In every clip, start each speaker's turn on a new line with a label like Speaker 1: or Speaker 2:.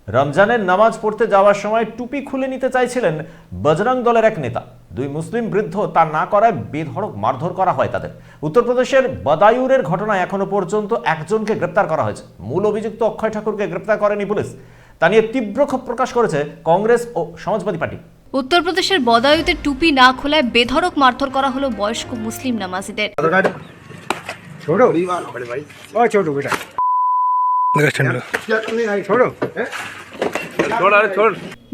Speaker 1: রমজানের নামাজ পড়তে যাওয়ার সময় টুপি খুলে নিতে চাইছিলেন বজরং দলের এক নেতা। দুই মুসলিম বৃদ্ধ তা না করায় বেধড়ক মারধর করা হয় তাদের। উত্তরপ্রদেশের বদায়ুরের ঘটনায় এখনো পর্যন্ত একজনকে গ্রেপ্তার করা হয়েছে। মূল অভিযুক্ত অক্ষয় ঠাকুরকে গ্রেপ্তার করেনি পুলিশ। তা নিয়ে তীব্র ক্ষোভ প্রকাশ করেছে কংগ্রেস ও সমাজবাদী পার্টি।
Speaker 2: উত্তরপ্রদেশের বদায়ুতে টুপি না খোলায় বেধড়ক মারধর করা হলো বয়স্ক মুসলিম নামাজিদের।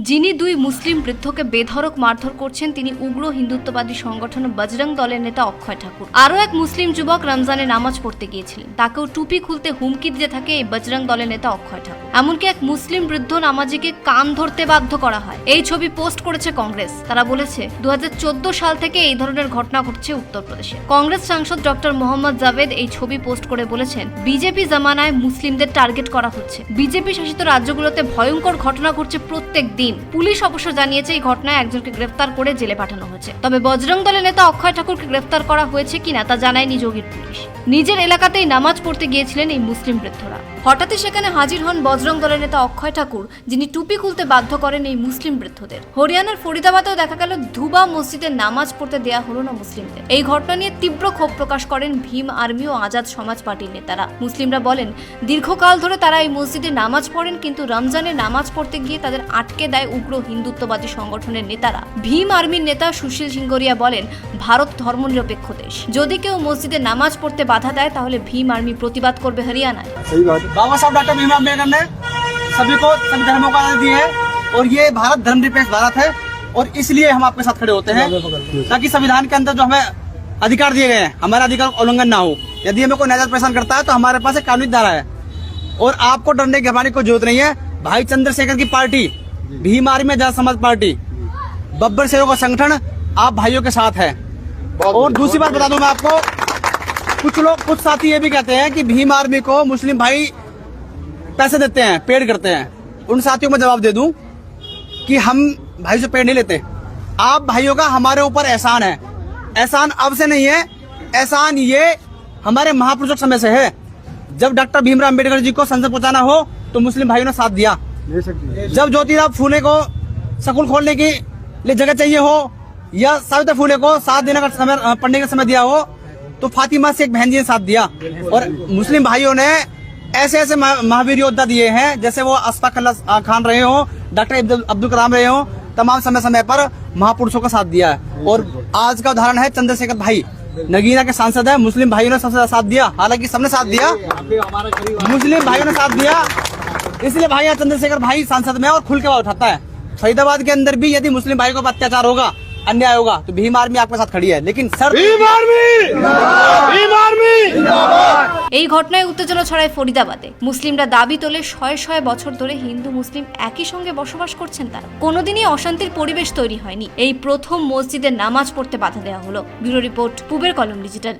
Speaker 2: যিনি দুই মুসলিম বৃদ্ধকে বেধড়ক মারধর করছেন তিনি উগ্র হিন্দুত্ববাদী সংগঠন বজরং দলের নেতা অক্ষয় ঠাকুর। আরও এক মুসলিম যুবক রমজানে নামাজ পড়তে গিয়েছিলেন, তাকেও টুপি খুলতে হুমকি দিতে থাকে এই বজরং দলের নেতা অক্ষয় ঠাকুর। এমনকি এক মুসলিম বৃদ্ধ নামাজিকে কান ধরতে বাধ্য করা হয়। এই ছবি পোস্ট করেছে কংগ্রেস। তারা বলেছে 2014 সাল থেকে এই ধরনের ঘটনা ঘটছে উত্তরপ্রদেশে। কংগ্রেস সাংসদ ডক্টর মোহাম্মদ জাভেদ এই ছবি পোস্ট করে বলেছেন, বিজেপি জামানায় মুসলিমদের টার্গেট করা হচ্ছে। বিজেপি শাসিত রাজ্যগুলোতে ভয়ঙ্কর ঘটনা ঘটছে প্রত্যেক দিন। পুলিশ অবশ্য জানিয়েছে এই ঘটনায় একজনকে গ্রেফতার করে জেলে পাঠানো হয়েছে। তবে বজরং দলের নেতা অক্ষয় ঠাকুরকে গ্রেফতার করা হয়েছে কিনা তা জানায়নি যোগীর পুলিশ। নিজের এলাকাতেই নামাজ পড়তে গিয়েছিলেন এই মুসলিম বৃদ্ধরা। হঠাৎই সেখানে হাজির হন বজরং দলের নেতা অক্ষয় ঠাকুর, যিনি টুপি খুলতে বাধ্য করেন এই মুসলিম বৃদ্ধদের। হরিয়ানার ফরিদাবাদেও দেখা গেল ধুবা মসজিদে নামাজ পড়তে দেয়া হলো না মুসলিমদের। এই ঘটনা নিয়ে তীব্র ক্ষোভ প্রকাশ করেন ভীম আর্মি ও আজাদ সমাজ পার্টির নেতারা। মুসলিমরা বলেন, দীর্ঘকাল ধরে তারা এই মসজিদে নামাজ পড়েন, কিন্তু রমজানে নামাজ পড়তে গিয়ে তাদের আটকে দেয় উগ্র হিন্দুত্ববাদী সংগঠনের নেতারা। ভীম আর্মির নেতা সুশীল সিংগরিয়া বলেন, ভারত ধর্মনিরপেক্ষ দেশ, যদি কেউ মসজিদে নামাজ পড়তে বাধা দেয় তাহলে ভীম আর্মি প্রতিবাদ করবে হরিয়ানায়।
Speaker 3: बाबा साहब डॉक्टर भीमराव अम्बेडकर ने सभी को सभी धर्मों को आज़ादी दी है और ये भारत धर्मनिरपेक्ष भारत है और इसलिए हम आपके साथ खड़े होते हैं ताकि संविधान के अंदर जो हमें अधिकार दिए गए हैं हमारा अधिकार उल्लंघन ना हो। यदि हमें कोई नाजायज परेशान करता है तो हमारे पास एक कानूनी धारा है और आपको डरने घबराने की जरूरत नहीं है। भाई चंद्रशेखर की party, Bhim army Azad Samaj party, Babbar शेरों का संगठन आप भाइयों के साथ है। और दूसरी बात बता दूं मैं आपको, कुछ साथी ये भी कहते हैं कि भीम आर्मी को मुस्लिम भाई पैसे देते हैं, पेड करते हैं। उन साथियों को जवाब दे दूं कि हम भाई से पेड नहीं लेते। आप भाइयों का हमारे ऊपर एहसान है। एहसान अब से नहीं है, एहसान ये हमारे महापुरुषों समय से है। जब डॉक्टर भीमराव अम्बेडकर जी को संसद पहुंचाना हो तो मुस्लिम भाइयों ने साथ दिया। जब ज्योतिराव फूले को स्कूल खोलने के लिए जगह चाहिए हो या सावित्री फूले को 7 दिन का समय पढ़ने का समय दिया हो तो फातिमा से एक बहन जी ने साथ दिया। और मुस्लिम भाइयों ने ऐसे ऐसे महावीर योद्धा दिए हैं, जैसे वो अशफाक उल्लाह खान रहे हो, डॉक्टर अब्दुल कलाम रहे हो, तमाम समय समय पर महापुरुषों का साथ दिया है। और आज का उदाहरण है चंद्रशेखर भाई, नगीना के सांसद है। मुस्लिम भाइयों ने सबसे साथ दिया, हालांकि सबने साथ दिया, मुस्लिम भाइयों ने साथ दिया, इसलिए भाई यहाँ चंद्रशेखर भाई सांसद में और खुल के आवाज उठाता है। फरीदाबाद के अंदर भी यदि मुस्लिम भाई को अत्याचार होगा, अन्याय होगा तो भीम आर्मी आपके साथ खड़ी है। लेकिन सर
Speaker 2: এই ঘটনায় উত্তেজনা ছড়ায় ফরিদাবাদে। মুসলিমরা দাবি তোলে শয়ে শয়ে বছর ধরে হিন্দু মুসলিম একই সঙ্গে বসবাস করছেন, তারা কোনোদিনই অশান্তির পরিবেশ তৈরি হয়নি। এই প্রথম মসজিদে নামাজ পড়তে বাধা দেওয়া হলো। ব্যুরো রিপোর্ট, পূবের কলম ডিজিটাল।